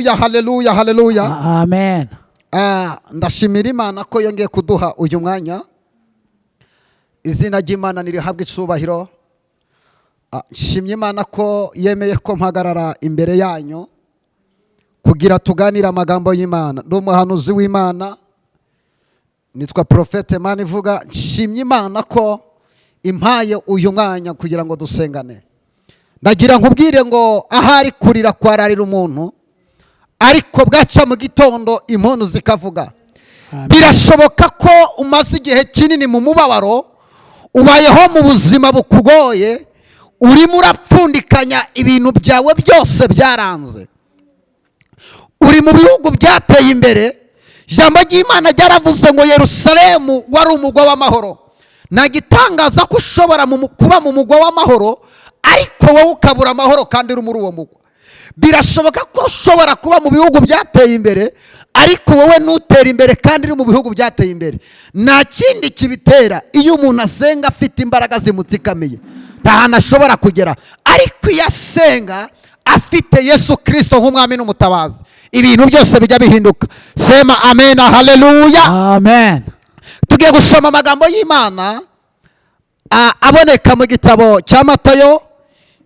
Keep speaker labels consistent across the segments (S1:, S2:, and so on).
S1: haleluya haleluya haleluya.
S2: Amen.
S1: Ndashimira Imana ko yongeye kuduha uyu mwanya. Izina ry'Imana nirihabwe icubahiro. Nshimye Imana ko yemeye ko mpagarara imbere yanyu kugira tuganire amagambo y'Imana. Ndi umuhanuzi w'Imana, nitwa Profete Manivuga. Nshimye Imana ko impaye uyu mwanya kugira ngo dusengane. Ndagira nkubwire ngo ahari kurira kwararira umuntu, ariko bwaca mu gitondo impundu zikavuga. Birashoboka ko umaze igihe kinini mu mubabaro, ubayeho mu buzima bukugoye, urimo urapfundikanya ibintu byawe byose byaranze, uri mu bihugu byateye imbere. Ijambo ry'Imana ryaravuze ngo Yerusalemu wari umugwa w'amahoro. Nagitangaza ko ushobora kuba mu mugwa w'amahoro, ariko wowe ukabura amahoro kandi uri muri uwo mugwa. Birashoboka ko ushobora kuba mu bihugu byateye imbere, ariko wowe ntutera imbere kandi uri mu bihugu byateye imbere. Nta kindi kibitera. Iyo umuntu asenga afite imbaraga zimutsikamiye, nta hantu ashobora kugera. Ariko iyo asenga afite Yesu Kristo nk'umwami n'umutabazi, ibintu byose bijya bihinduka. Sema amen, haleluya.
S2: Amen.
S1: Tugiye gusoma amagambo y'Imana aboneka mu gitabo cya Matayo,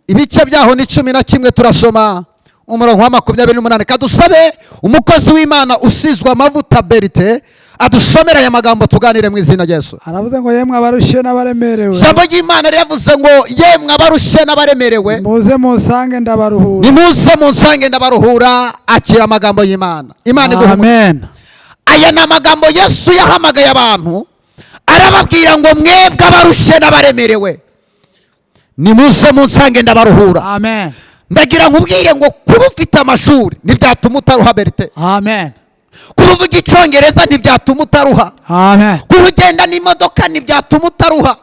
S1: ibice byaho ni 11. Turasoma umurongo wa 28. Kadusabe umukozi w'Imana usizwe amavuta Berite adusomera aya magambo tuganire mu izina rya Yesu.
S2: Aravuze ngo yemwe abarushe n'abaremerewe.
S1: Ijambo ry'Imana ryavuze ngo yemwe abarushe n'abaremerewe,
S2: muze munsange ndabaruhura.
S1: nimuze munsange ndabaruhura. Akira amagambo y'Imana. Imana iguhe.
S2: Amen.
S1: Aya ni amagambo Yesu yahamagaye abantu, arababwira ngo mwebwe abarushe n'abaremerewe, nimuze munsange ndabaruhura.
S2: Amen.
S1: Ndagira nkubwire ngo kuba ufite amashuri ntibyatuma utaruha Berite.
S2: Amen.
S1: Kuba uvuga Icyongereza ntibyatuma utaruha.
S2: Amen.
S1: Kuba ugenda n'imodoka ntibyatuma utaruha.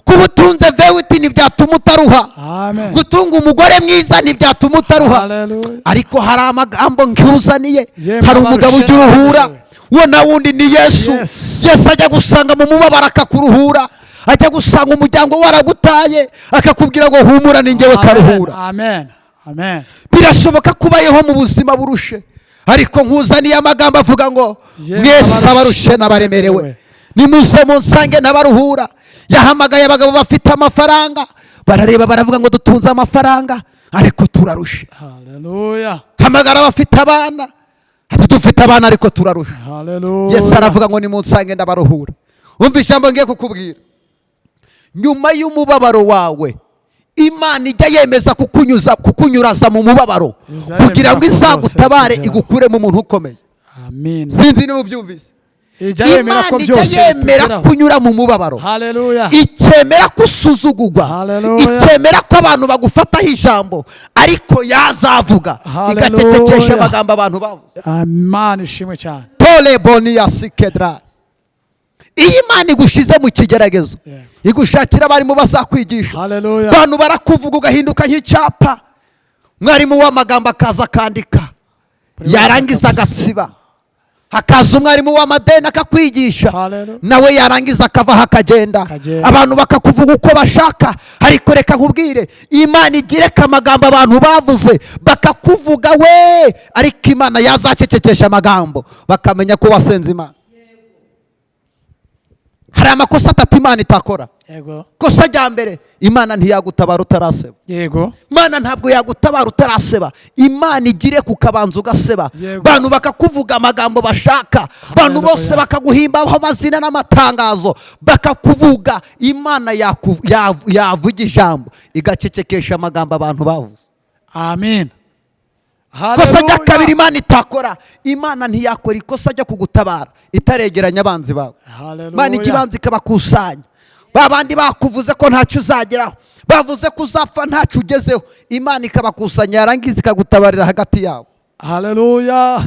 S1: Kuba utunze vewiti ntibyatuma utaruha.
S2: Amen.
S1: Gutunga umugore mwiza ntibyatuma utaruha.
S2: Hallelujah.
S1: Ariko hari amagambo nkuzaniye.
S2: Yemwe
S1: Hari umugabo ujya uruhura, uwo na wundi ni Yesu.
S2: Yes.
S1: Yesu ajya gusanga mu mubabaro akakuruhura, ajya gusanga umuryango waragutaye akakubwira ngo humura ni njyewe karuhura.
S2: Amen. Amen.
S1: Birashoboka kubayeho mu buzima burushe, ariko nkuzaniye amagambo avuga ngo mwese abarushe n'abaremerewe, nimuze munsange n'abaruhura. Yahamagaye abagabo bafite amafaranga, barareba baravuga ngo dutunze amafaranga ariko turarushe.
S2: Hallelujah.
S1: Hamagara abafite abana, dufite abana ariko turarusha.
S2: Hallelujah.
S1: Yesu aravuga ngo nimunsange ndabaruhura. Umva ijambo ngiye kukubwira. Nyuma y'umubabaro wawe, Imana ijya yemeza kukunyuraza mu mubabaro kugira ngo izagutabare igukure mu muntu ukomeye.
S2: Amen.
S1: Sinzi niba ubyumvise.
S2: Imana
S1: ijya yemera kunyura mu mubabaro.
S2: Hallelujah.
S1: Ikemera kusuzugurwa.
S2: Hallelujah.
S1: Ikemera ko abantu bagufataho ijambo, ariko yazavuga igacecekesha amagambo abantu bavuze.
S2: Amen. Ishimwe cyane.
S1: Pole boni ya sikedra. Iyi Imana igushize mu kigeragezo, igushakira abarimu bazakwigisha.
S2: Hallelujah.
S1: Abantu barakuvuga ugahinduka nk'icyapa. Mwarimu w'amagambo akaza akandika, yarangiza agatsiba. Hakaza umwarimu w'amadeni akakwigisha, nawe yarangiza akavaho akagenda. Abantu bakakuvuga uko bashaka, ariko reka nkubwire, Imana igireka amagambo abantu bavuze bakakuvuga we, ariko Imana yazacecekesha amagambo bakamenya ko wasenze Imana. Hari amakosa atatu Imana itakora.
S2: Yego.
S1: Kosa rya mbere, Imana ntiyagutabara utaraseba.
S2: Yego.
S1: Imana ntabwo yagutabara utaraseba. Imana igire kukabanza ugaseba. Bantu bakakuvuga amagambo bashaka, bantu bose bakaguhimbaho amazina n'amatangazo bakakuvuga. Imana yavuga ijambo igacecekesha amagambo abantu bavuze.
S2: Amen.
S1: Kosa rya kabiri Imana itakora, Imana ntiyakora ikosa ryo kugutabara itaregeranya abanzi bawe. Imana ikibanza ikabakusanya. Babandi bakuvuze ko ntacyo uzageraho, bavuze ko uzapfa ntacyo ugezeho, Imana ikabakusanya yarangiza ikagutabarira hagati yabo.
S2: Hallelujah.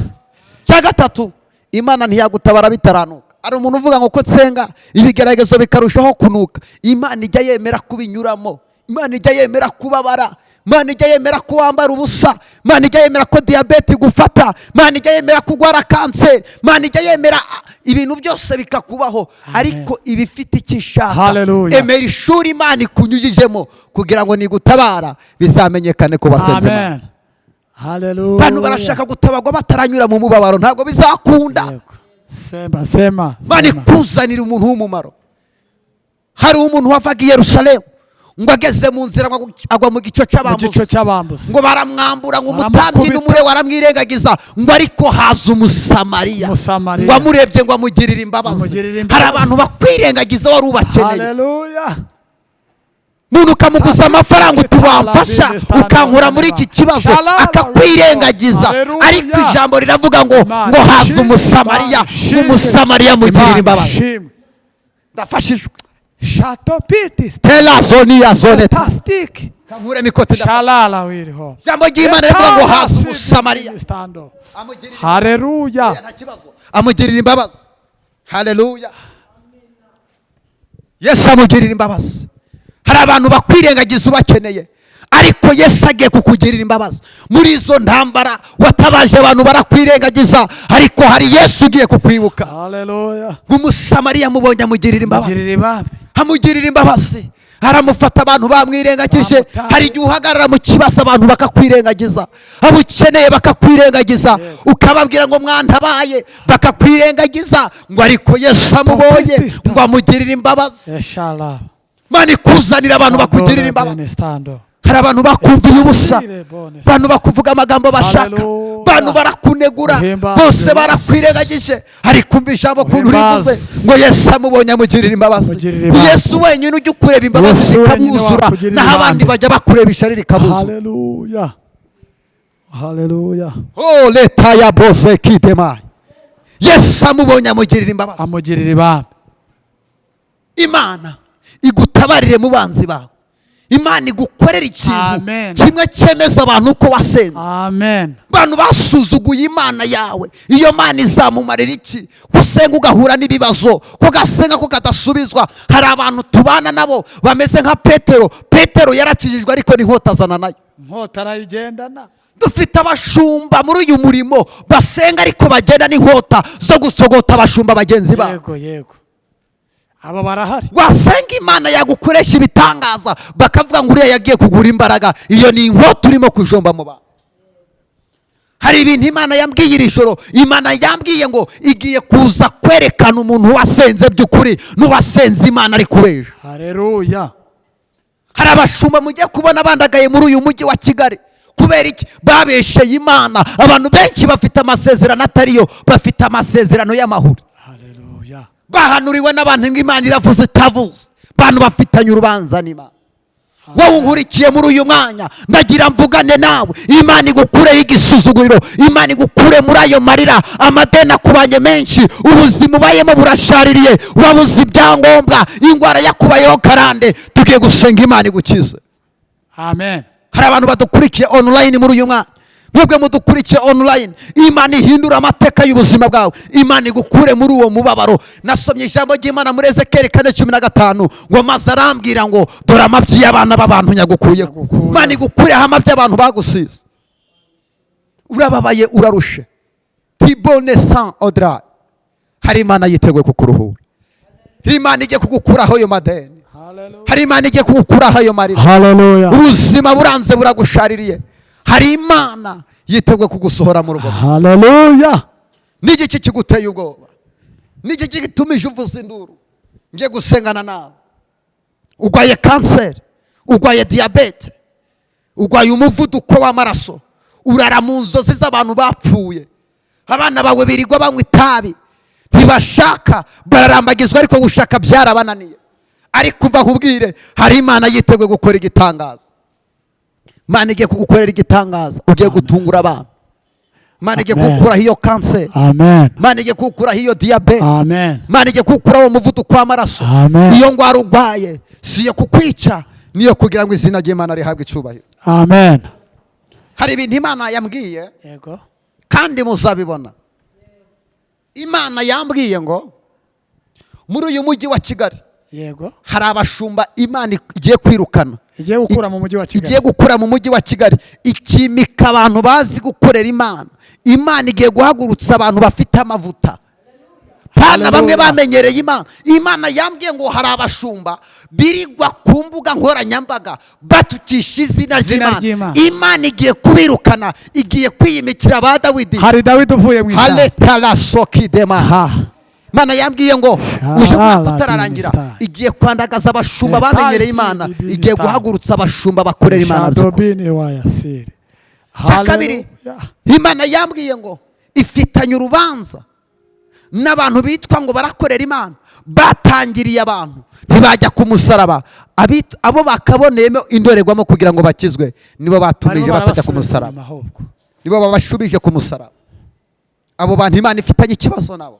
S1: Cya gatatu, Imana ntiyagutabara bitaranuka. Ari umuntu uvuga ngo ko nsenga ibigeragezo bikarushaho kunuka. Imana ijya yemera kubinyuramo. Imana ijya yemera kubabara. Imana ijya yemera ko wambara ubusa. Imana ijya yemera ko diyabete igufata. Imana ijya yemera kugwara kanseri. Imana ijya yemera ibintu byose bikakubaho, ariko ibifite ikishaka. Emera ishuri Imana ikunyujijemo kugira ngo nigutabara bizamenyekane ko basenze Imana.
S2: Hallelujah.
S1: Abantu barashaka gutabagwa bataranyura mu mubabaro, ntabwo bizakunda.
S2: Yego. Sema.
S1: Imana ikuzanira umuntu w'umumaro. Hari umuntu wavaga i Yerusalemu ngo ageze mu nzira agwa mu gico cy'abambuzi, ngo baramwambura, ngo umutambyi n'umure waramwirengagiza, ngo ariko haza umusamariya ngo amurebye ngo amugirire imbabazi. Hari abantu bakwirengagiza wari ubakeneye.
S2: Hallelujah.
S1: Muntu ukamuguza amafaranga utubamfasha ukankura muri iki kibazo akakwirengagiza, ariko ijambo riravuga ngo haza umusamariya, umusamariya amugirira imbabazi. Ndafashijwe.
S2: Shatopitis.
S1: Telazonia zone.
S2: Fantastic.
S1: Kankure mikote.
S2: Shalala wiriho.
S1: Jambo ry'Imana rivuga ngo haza umusamariya.
S2: Hallelujah.
S1: Amugirira imbabazi. Hallelujah. Yesu amugirira imbabazi. Hari abantu bakwirengagiza ubakeneye, ariko Yesu agiye kukugirira imbabazi. Muri izo ntambara watabaje abantu barakwirengagiza, ariko hari Yesu ugiye kukwibuka.
S2: Hallelujah.
S1: Umusamariya amubonye amugirira imbabazi. Amugirira imbabazi. Haramufata abantu bamwirengagije. Hari igihe uhagarara mu kibazo abantu bakakwirengagiza, abo ukeneye bakakwirengagiza, ukababwira ngo mwantabaye bakakwirengagiza, ngo ariko Yesu amubonye ngo amugirira imbabazi. Imana ikuzanira abantu bakugirira imbabazi. Hari abantu bakumviye ubusa, abantu bakuvuga amagambo bashaka, abantu barakunegura, bose barakwirengagije, ariko umva ijambo kuntu rivuze ngo Yesu amubonye amugirira imbabazi. Yesu wenyine ujya ukureba imbabazi zikamwuzura, naho abandi bajya bakureba ishyari rikabuza.
S2: Hallelujah.
S1: Oh, leta ya bose kidema. Yesu amubonye amugirira imbabazi.
S2: Amugirira ibambe.
S1: Imana igutabarire mu banzi bawe. Imana igukorera ikintu kimwe cyemeza abantu ko wasenze.
S2: Amen.
S1: Abantu basuzuguye Imana yawe, iyo Mana izamumarira iki? Gusenga ugahura n'ibibazo, ko gasenga ko kadasubizwa. Hari abantu tubana nabo bameze nka Petero. Petero yarakijijwe ariko n'inkota azana nayo.
S2: Inkota arayigendana.
S1: Dufite abashumba muri uyu murimo basenga ariko bagenda n'inkota zo gusogota abashumba bagenzi babo.
S2: Yego. Aba barahari.
S1: Wasenga Imana yagukoresha ibitangaza, bakavuga ngo uriya yagiye kugura imbaraga. Iyo ni inkota urimo kujomba mu bantu. Hari ibintu Imana yambwiye iri joro. Imana yambwiye ngo igiye kuza kwerekana umuntu wasenze by'ukuri n'uwasenze Imana ari kubeje.
S2: Haleluya.
S1: Hari abashumba mugiye kubona bandagaye muri uyu mujyi wa Kigali. Kubera iki? Babesheye Imana. Abantu benshi bafite amasezerano atariyo, bafite amasezerano y'amahuri.
S2: Haleluya.
S1: Bahanuriwe n'abantu ngo Imana iravuze itavuze. Bantu bafitanye urubanza n'Imana. Wowe unkurikiye muri uyu mwanya, ndagira mvugane nawe. Imana igukureho igisuzuguriro, Imana igukure muri ayo marira, amadeni akubanye menshi, ubuzima ubayemo burashaririye, urabuze ibyangombwa, ingwara yakubayeho karande. Tugiye gusenga Imana igukize.
S2: Amen.
S1: Hari abantu badukurikiye online muri uyu mwanya. Mwebwe mudukurikiye online, Imana ihindura amateka y'ubuzima bwawe. Imana igukure muri uwo mubabaro. Nasomye ijambo ry'Imana muri Ezekiyeli 4:15 ngo maze arambwira ngo dore amabyi y'abana b'abantu nyagukuye. Imana igukure amabyi y'abantu bagusize. Urababaye urarushe. Tibone sans odra. Hari Imana yiteguye kukuruhura. Hari Imana igiye kugukuraho ayo madeni. Hari Imana igiye kugukuraho ayo marira.
S2: Haleluya.
S1: Ubuzima buranze buragushaririye. Hari Imana yiteguye kugusohora mu rugo.
S2: Haleluya.
S1: N'igiki kiguteye ubwoba? N'igiki gitumije uvuza induru? Ngiye gusengana nawe. Ugwaye kanseri, ugwaye diyabete, ugwaye umuvuduko w'amaraso, urara mu nzozi z'abantu bapfuye. Abana bawe birirwa banywa itabi, ntibashaka, bararambagizwa ariko gushaka byarabananiye. Ariko uva nkubwire, hari Imana yiteguye gukora igitangaza. Imana igiye kugukorera igitangaza, ugiye gutungura abantu. Imana igiye kugukuraho iyo kanseri.
S2: Amen.
S1: Imana igiye kugukuraho iyo diyabete.
S2: Amen.
S1: Imana igiye kugukuraho umuvuduko w'amaraso. Iyo ngwara urwaye siyo kukwica, niyo kugira ngo izina ry'Imana rihabwe icyubahiro.
S2: Amen.
S1: Hari ibintu Imana yambwiye,
S2: Yego.
S1: kandi muzabibona. Imana yambwiye ngo muri uyu mujyi wa Kigali,
S2: Yego.
S1: hari abashumba Imana igiye kwirukana.
S2: Igiye gukura mu mujyi wa Kigali.
S1: Igiye gukura mu mujyi wa Kigali, ikimika abantu bazi gukorera Imana. Imana igiye guhagurutsa abantu bafite amavuta, hana bamwe
S2: Hallelujah.
S1: bamenyereye Imana yambwiye ngo hari abashumba birigwa ku mbuga nkoranyambaga batukisha izina
S2: Izina
S1: ry'Imana.
S2: ry'Imana.
S1: Imana igiye kubirukana, igiye kwiyimikira ba Dawidi.
S2: hari Dawidi uvuye mu ishyamba.
S1: Haletalasokidemaa. Imana yambwiye ngo uje mwaka
S2: Shala
S1: utararangira
S2: Dinistar.
S1: igiye kwandagaza abashumba
S2: Yes,
S1: bamenyereye
S2: I
S1: Imana,
S2: see the
S1: igiye
S2: Dinistar.
S1: guhagurutsa abashumba bakorera Imana by'ukuri.
S2: Shadobini wa Yasiri.
S1: Cya kabiri,
S2: Hallelujah.
S1: Imana yambwiye ngo ifitanye urubanza n'abantu bitwa ngo barakorera Imana, batangiriye abantu ntibajya ku musaraba. Abo bakaboneyemo indorerwamo kugira ngo bakizwe nibo batumije
S2: Barimo
S1: batajya ku
S2: barabasubiza
S1: musaraba,
S2: inyuma ahubwo.
S1: nibo babashubije ku musaraba. Abo bantu Imana ifitanye ikibazo nabo.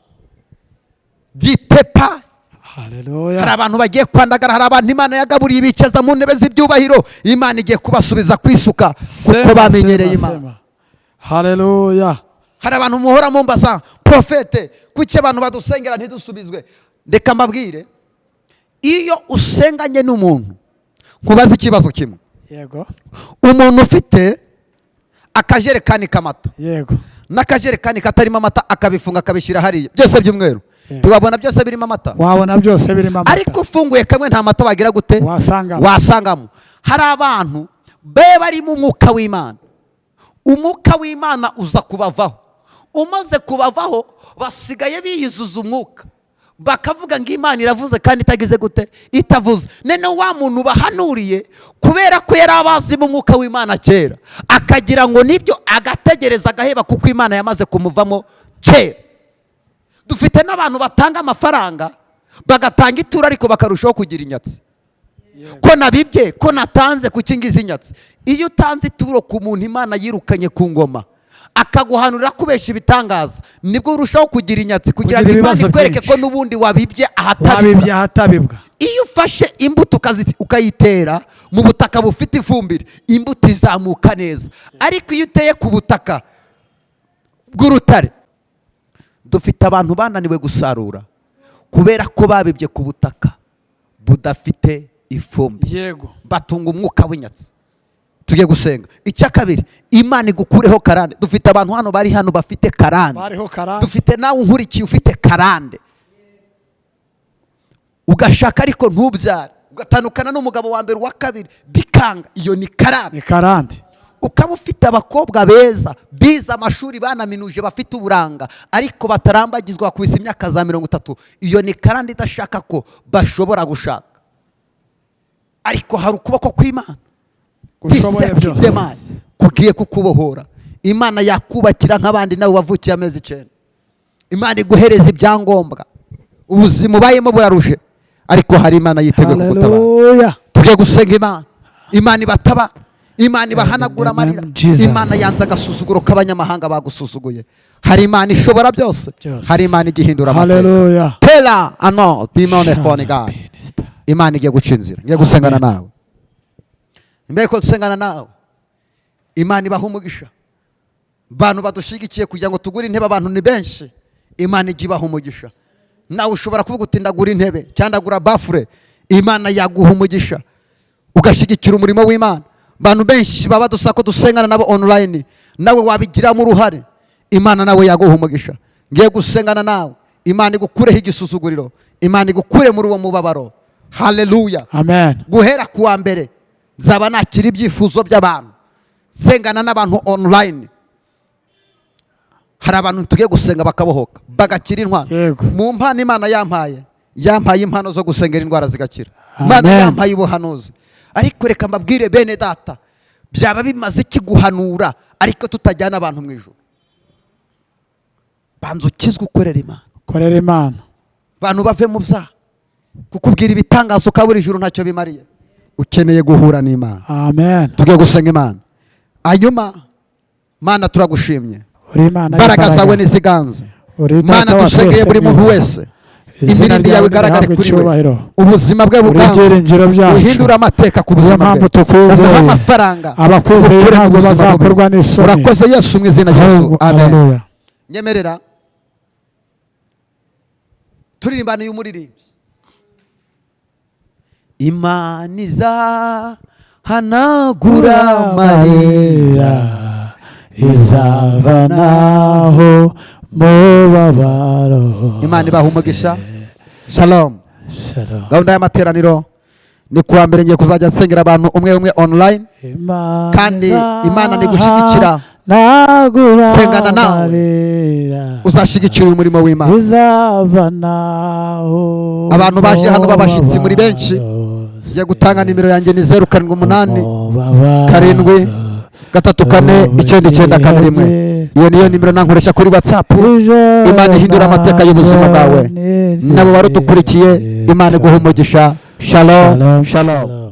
S1: Dipepa.
S2: Hallelujah.
S1: Hari abantu bagiye kwandagara, hari abantu Imana yagaburiye bicaza mu ntebe z'ibyubahiro, Imana igiye kubasubiza kwisuka kuko bamenyereye Imana.
S2: Hallelujah.
S1: Hari abantu muhora mumbaza, profete kuki abantu badusengera ntidusubizwe? Ndeka mbabwire, iyo usenganye n'umuntu nkubaza ikibazo kimwe.
S2: Yego.
S1: Umuntu ufite akajerekani k'amata
S2: Yego.
S1: n'akajerekani katarimo amata akabifunga akabishyira hariya byose by'umweru, ntibabona byose birimo amata?
S2: Wabona byose birimo amata.
S1: Ariko ufunguye kamwe nta mata wagira gute? Wasangamo. Hari abantu bari mu mwuka w'Imana, umwuka w'Imana uza kubavaho, umaze kubavaho basigaye biyuzuza umwuka, bakavuga ngo Imana iravuze kandi itagize gute? Itavuze. None wa muntu bahanuriye kubera ko yari abazi mu mwuka w'Imana kera, akagira ngo nibyo, agategereza agaheba kuko Imana yamaze kumuvamo kera. Dufite n'abantu batanga amafaranga bagatanga ituro ariko bakarushaho kugira inyatsi. Ko nabibye, ko natanze kuki ngize inyatsi. Iyo utanze ituro ku muntu Imana yirukanye ku ngoma akaguhanurira kubesha ibitangaza, nibwo urushaho kugira inyatsi kugira ngo Imana ikwereke ko n'ubundi wabibye
S2: ahatabibwa.
S1: Iyo ufashe imbuto ukayitera mu butaka bufite ifumbire, imbuto izamuka neza. Ariko iyo uteye ku butaka bw'urutare, dufite abantu bananiwe gusarura kubera ko babibye ku butaka budafite ifumbire.
S2: Yego.
S1: Batunga umwuka w'inyatsi. Tujye gusenga. Icya kabiri, Imana igukureho karande. Dufite abantu hano bari hano bafite karande. Dufite nawe unkurikiye ufite karande, ugashaka ariko ntubyare, ugatandukana n'umugabo wa mbere, wa kabiri bikanga. Iyo ni karande.
S2: Ni karande.
S1: Ukaba ufite abakobwa beza bize amashuri banaminuje bafite uburanga ariko batarambagizwa ku isi imyaka za 30. Iyo ni karande idashaka ko bashobora gushaka. Ariko hari ukuboko kw'Imana
S2: Ushoboye byose
S1: kugiye kukubohora. Imana yakubakira nk'abandi nawe wavukiye amezi 9. Imana iguhereza ibyangombwa, ubuzima ubayemo buraruje, ariko hari Imana yiteguye kugutabara. Tujye gusenga Imana. Imana ibataba, Imana ibahanagura amarira. Imana yanze agasuzuguro k'abanyamahanga bagusuzuguye. Hari Imana ishobora byose, hari Imana igihindura
S2: amateka.
S1: Tela ano dimone phone God. Imana igiye guca inzira. Ngiye gusengana nawe. Mbere ko dusengana nawe, Imana ibaha umugisha. Bantu badushigikiye kugira ngo tugure intebe, abantu ni benshi. Imana igiye ibaha umugisha. Nawe ushobora kuvuga uti ndagura intebe cyangwa ndagura bafure, Imana yaguha umugisha ugashigikira umurimo w'Imana. Bantu benshi baba dusako dusengana nabo online, nawe wabigiramo uruhare, Imana nawe yaguha umugisha. Ngiye gusengana nawe, Imana igukureho igisuzuguriro, Imana igukure muri uwo mubabaro. Hallelujah.
S2: Amen.
S1: Guhera kuwa mbere nzaba nakira ibyifuzo by'abantu, sengana n'abantu online. Hari abantu tugiye gusenga bakabohoka bagakira intwaro. Mu mpano Imana yampaye impano zo gusengera indwara zigakira. Imana yampaye ubuhanuzi. Ariko reka mbabwire bene data, byaba bimaze iki guhanura ariko tutajyana abantu mu ijuru? Banza ukizwe ukorera Imana.
S2: Korera Imana.
S1: Bantu bave mu byaha. Kukubwira ibitangazo ukabura ijuru ntacyo bimariye. Ukeneye guhura n'Imana.
S2: Amen.
S1: Tugiye gusenga Imana. Hanyuma Mana turagushimye.
S2: Imana
S1: Imbaraga zawe niziganze. Mana dusengeye buri muntu wese, imirindi yawe igaragare kuri we, ubuzima bwe buganze, uhindura amateka ku buzima bwe, umuha amafaranga,
S2: abakwizeye ntabwo bazakorwa n'isoni.
S1: Urakoze Yesu mu izina rya Yesu. Amen. Nyemerera turirimbana uyu muririmbyi. Imana izahanagura amarira,
S2: izavanaho mubabaro.
S1: Imana ibaha umugisha. Shalom.
S2: Shalom.
S1: Gahunda y'amateraniro ni kuwa mbere ngiye kuzajya nsengera abantu umwe umwe online, kandi Imana ni gushyigikira. Sengana nawe uzashyigikira uyu murimo w'Imana. Abantu baje hano b'abashyitsi muri benshi, ngiye gutanga nimero yanjye ni 078 karindwi 34 9941. Iyo niyo nimero nankoresha kuri WhatsApp. Imana ihindura amateka y'ubuzima bwawe. Nabo barudukurikiye, Imana iguha umugisha. Shalom. Shalom.